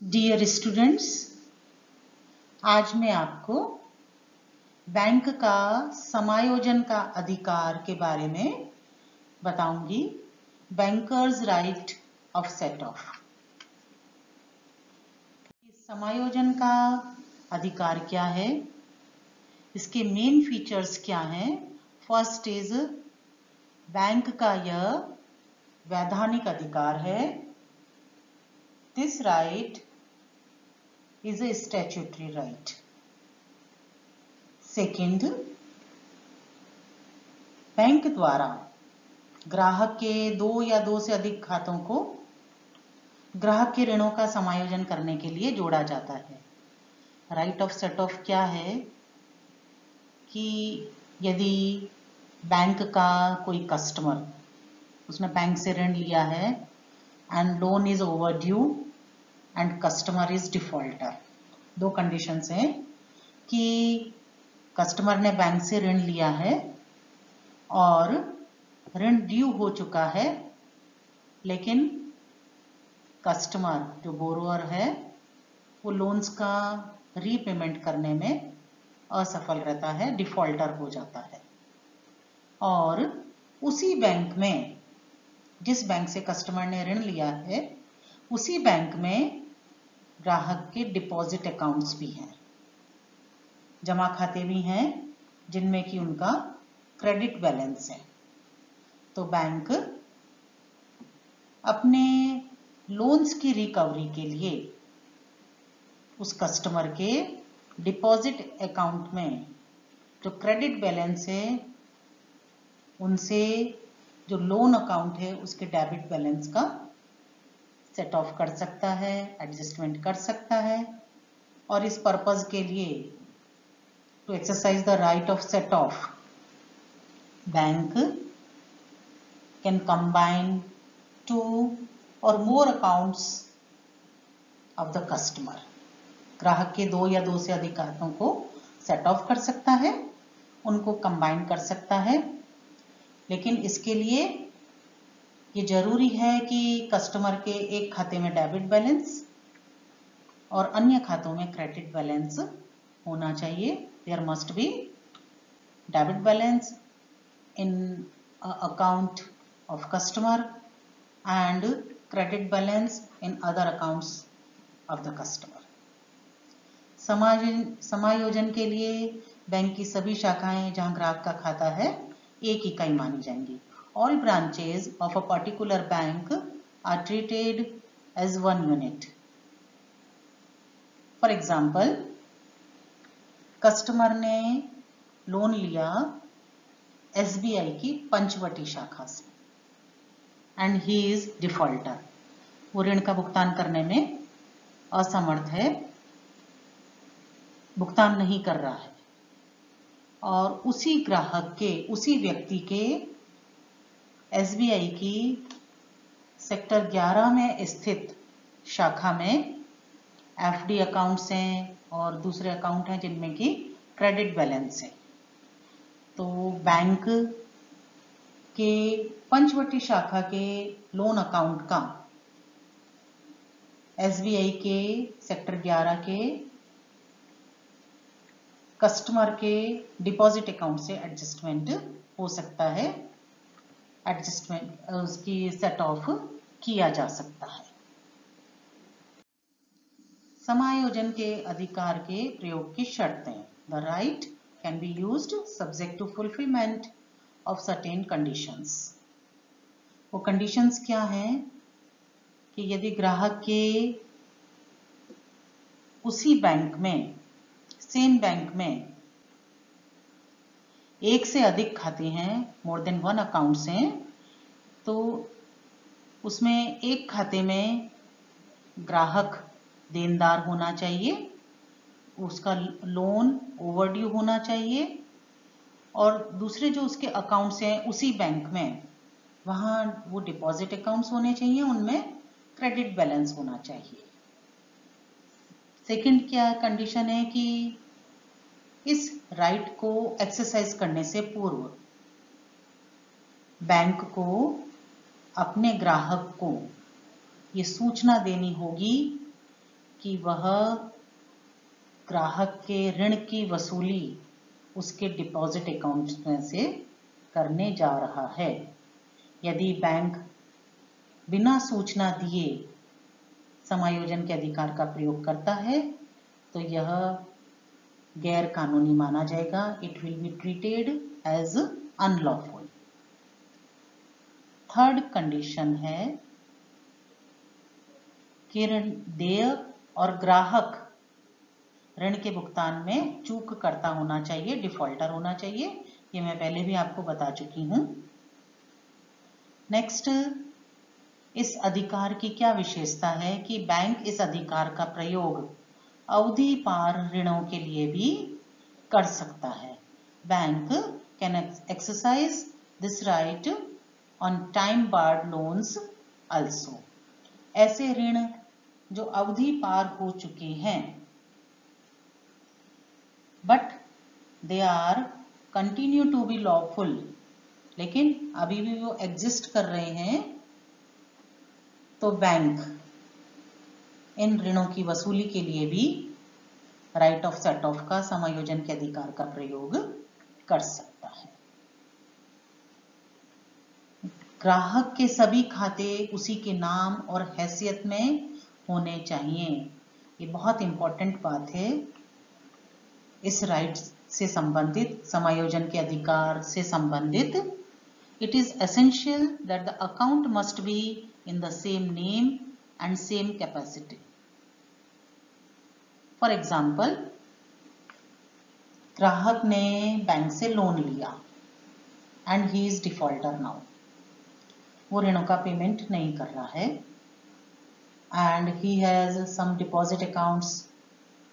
Dear students, आज मैं आपको बैंक का समायोजन का अधिकार के बारे में बताऊंगी। Bankers right of set of. समायोजन का अधिकार क्या है, इसके मेन फीचर्स क्या हैं। फर्स्ट इज बैंक का यह वैधानिक अधिकार है। This right is a statutory right. Second, bank द्वारा ग्राहक के दो या दो से अधिक खातों को ग्राहक के ऋणों का समायोजन करने के लिए जोड़ा जाता है। राइट ऑफ सेट ऑफ क्या है कि यदि बैंक का कोई कस्टमर, उसने बैंक से ऋण लिया है and loan is over due and customer is defaulter. दो कंडीशंस हैं कि कस्टमर ने बैंक से ऋण लिया है और ऋण ड्यू हो चुका है, लेकिन कस्टमर जो बोरोअर है वो लोन्स का रीपेमेंट करने में असफल रहता है, डिफॉल्टर हो जाता है। और उसी बैंक में, जिस बैंक से कस्टमर ने ऋण लिया है, उसी बैंक में ग्राहक के डिपॉजिट अकाउंट्स भी हैं, जमा खाते भी हैं, जिनमें कि उनका क्रेडिट बैलेंस है। तो बैंक अपने लोन्स की रिकवरी के लिए उस कस्टमर के डिपॉजिट अकाउंट में जो क्रेडिट बैलेंस है, उनसे जो लोन अकाउंट है उसके डेबिट बैलेंस का सेट ऑफ कर सकता है, एडजस्टमेंट कर सकता है। और इस पर्पस के लिए, to exercise the right of set off, bank can combine two और more accounts of the customer. ग्राहक के दो या दो से अधिक खातों को सेट ऑफ कर सकता है, उनको कंबाइन कर सकता है, लेकिन इसके लिए ये जरूरी है कि कस्टमर के एक खाते में डेबिट बैलेंस और अन्य खातों में क्रेडिट बैलेंस होना चाहिए। There must be debit balance in account of customer and credit balance in other accounts of the customer. समायोजन के लिए बैंक की सभी शाखाएं जहां ग्राहक का खाता है एक इकाई मानी जाएंगी। All branches of a particular bank are treated as one unit. For example, customer ने लोन लिया SBI की पंचवटी शाखा से एंड ही इज डिफॉल्टर। वो ऋण का भुगतान करने में असमर्थ है, भुगतान नहीं कर रहा है, और उसी ग्राहक के, उसी व्यक्ति के SBI की सेक्टर 11 में स्थित शाखा में FD अकाउंट्स हैं और दूसरे अकाउंट हैं जिनमें कि क्रेडिट बैलेंस है। तो बैंक के पंचवटी शाखा के लोन अकाउंट का SBI के सेक्टर 11 के कस्टमर के डिपॉजिट अकाउंट से एडजस्टमेंट हो सकता है, एडजस्टमेंट उसकी सेट ऑफ किया जा सकता है। समायोजन के अधिकार के प्रयोग की शर्तें। The right can be used subject to fulfilment of certain conditions. वो कंडीशंस क्या हैं कि यदि ग्राहक के उसी बैंक में, सेम बैंक में एक से अधिक खाते हैं, मोर देन वन अकाउंट्स हैं, तो उसमें एक खाते में ग्राहक देनदार होना चाहिए, उसका लोन ओवरड्यू होना चाहिए, और दूसरे जो उसके अकाउंट्स हैं उसी बैंक में, वहाँ वो डिपॉजिट अकाउंट्स होने चाहिए, उनमें क्रेडिट बैलेंस होना चाहिए। सेकंड क्या कंडीशन है कि इस राइट को एक्सरसाइज करने से पूर्व बैंक को अपने ग्राहक को ये सूचना देनी होगी कि वह ग्राहक के ऋण की वसूली उसके डिपॉजिट अकाउंट में से करने जा रहा है। यदि बैंक बिना सूचना दिए समायोजन के अधिकार का प्रयोग करता है तो यह गैर कानूनी माना जाएगा। It will be treated as unlawful. Third condition है कि ऋण देय और ग्राहक ऋण के भुगतान में चूक करता होना चाहिए, डिफॉल्टर होना चाहिए। ये मैं पहले भी आपको बता चुकी हूं। नेक्स्ट, इस अधिकार की क्या विशेषता है कि बैंक इस अधिकार का प्रयोग अवधि पार ऋणों के लिए भी कर सकता है। Bank can exercise this right on time barred loans also. ऐसे ऋण जो अवधि पार हो चुके हैं but they are continue to be lawful, लेकिन अभी भी वो एग्जिस्ट कर रहे हैं, तो बैंक इन ऋणों की वसूली के लिए भी राइट ऑफ सेट ऑफ का, समायोजन के अधिकार का प्रयोग कर सकता है। ग्राहक के सभी खाते उसी के नाम और हैसियत में होने चाहिए। ये बहुत इंपॉर्टेंट बात है। इस राइट से संबंधित, समायोजन के अधिकार से संबंधित, it is essential that the account must be in the same name and same capacity. For example, ग्राहक ने बैंक से लोन लिया and he is defaulter now. वो ऋणों का पेमेंट नहीं कर रहा है and he has some deposit accounts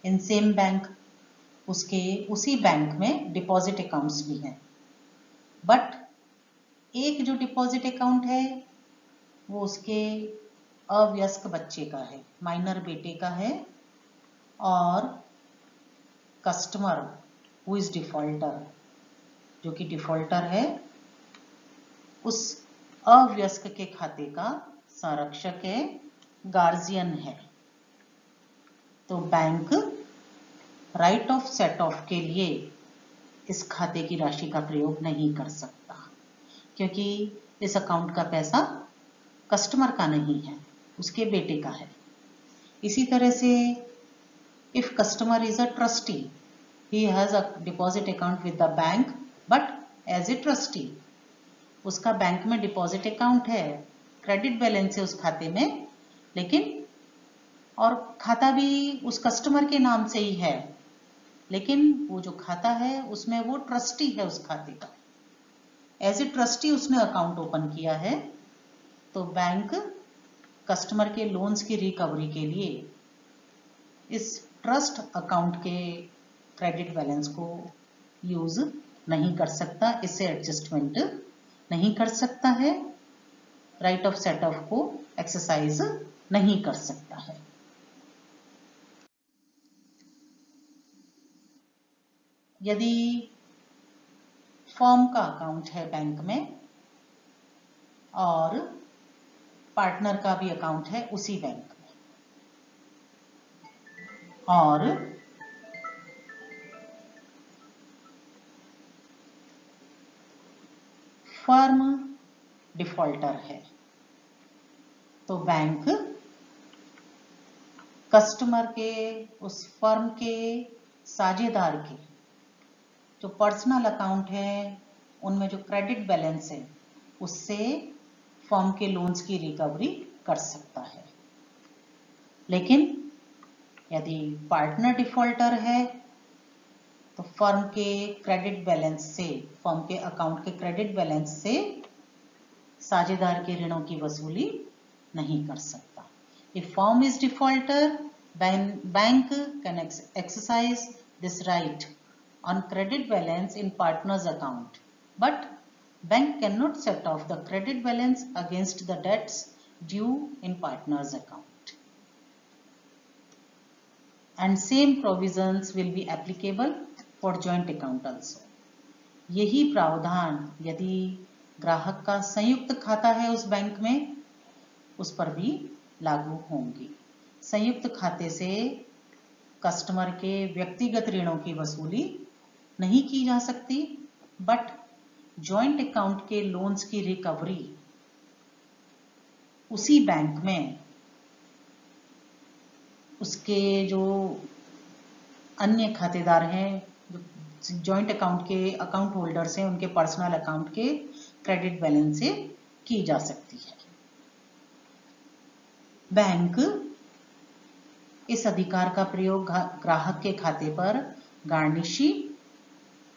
in same bank. उसके उसी बैंक में डिपॉजिट अकाउंट्स भी हैं, बट एक जो डिपॉजिट अकाउंट है वो उसके अवयस्क बच्चे का है, माइनर बेटे का है, और कस्टमर हु इज डिफॉल्टर, जो कि डिफॉल्टर है, उस अवयस्क के खाते का संरक्षक है, गार्जियन है। तो bank right of set of के लिए इस खाते की राशि का प्रयोग नहीं कर सकता, क्योंकि इस अकाउंट का पैसा कस्टमर का नहीं है, उसके बेटे का है। इसी तरह से if customer is a trustee, he has a deposit account with the bank but as a trustee, उसका बैंक में डिपॉजिट अकाउंट है, क्रेडिट बैलेंस है उस खाते में, लेकिन और खाता भी उस कस्टमर के नाम से ही है, लेकिन वो जो खाता है उसमें वो ट्रस्टी है उस खाते का। एज ए ट्रस्टी उसने अकाउंट ओपन किया है, तो बैंक कस्टमर के लोन्स की रिकवरी के लिए इस ट्रस्ट अकाउंट के क्रेडिट बैलेंस को यूज नहीं कर सकता, इससे एडजस्टमेंट नहीं कर सकता है, राइट ऑफ सेट ऑफ को एक्सरसाइज नहीं कर सकता है। यदि फर्म का अकाउंट है बैंक में और पार्टनर का भी अकाउंट है उसी बैंक में, और फर्म डिफॉल्टर है, तो बैंक कस्टमर के, उस फर्म के साझेदार के जो पर्सनल अकाउंट है उनमें जो क्रेडिट बैलेंस है उससे फर्म के लोन्स की रिकवरी कर सकता है। लेकिन यदि पार्टनर डिफॉल्टर है तो फर्म के क्रेडिट बैलेंस से, फर्म के अकाउंट के क्रेडिट बैलेंस से साझेदार के ऋणों की वसूली नहीं कर सकता। If firm is defaulter, bank can exercise this right on credit balance in partner's account, but bank cannot set off the credit balance against the debts due in partner's account. And same provisions will be applicable for joint account also. यही प्रावधान यदि ग्राहक का संयुक्त खाता है उस bank में, उस पर भी लागू होंगी। संयुक्त खाते से कस्टमर के व्यक्तिगत ऋणों की वसूली नहीं की जा सकती, बट जॉइंट अकाउंट के लोन्स की रिकवरी उसी बैंक में उसके जो अन्य खातेदार हैं, जो जॉइंट अकाउंट के अकाउंट होल्डर्स हैं, उनके पर्सनल अकाउंट के क्रेडिट बैलेंस से की जा सकती है। बैंक इस अधिकार का प्रयोग ग्राहक के खाते पर गार्निशी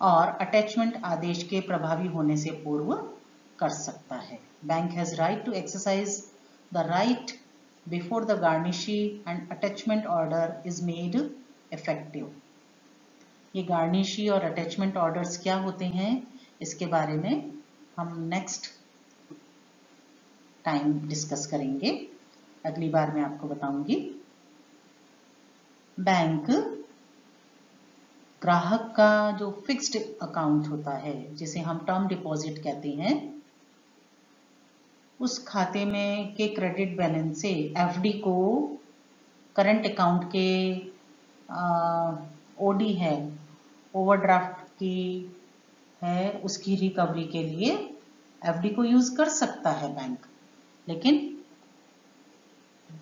और अटैचमेंट आदेश के प्रभावी होने से पूर्व कर सकता है। Bank has right to exercise the right before the garnishee and attachment order is made effective. ये गार्निशी और अटैचमेंट ऑर्डर्स क्या होते हैं, इसके बारे में हम नेक्स्ट टाइम डिस्कस करेंगे, अगली बार मैं आपको बताऊंगी। बैंक ग्राहक का जो फिक्स्ड अकाउंट होता है, जिसे हम टर्म डिपॉजिट कहते हैं, उस खाते में के क्रेडिट बैलेंस से एफडी को करंट अकाउंट के ओडी है, ओवरड्राफ्ट की है, उसकी रिकवरी के लिए एफडी को यूज कर सकता है बैंक। लेकिन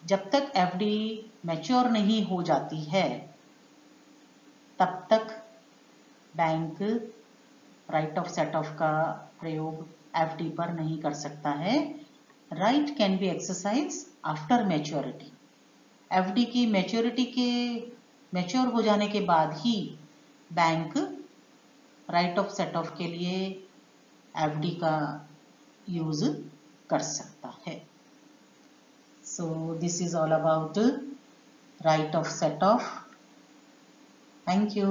जब तक एफडी मैच्योर नहीं हो जाती है, तब तक bank right of set of का प्रयोग एफडी पर नहीं कर सकता है। Right can be exercise after maturity. FD की मैच्योर हो जाने के बाद ही bank right of set of के लिए एफडी का यूज कर सकता है। So this is all about right of set off. Thank you.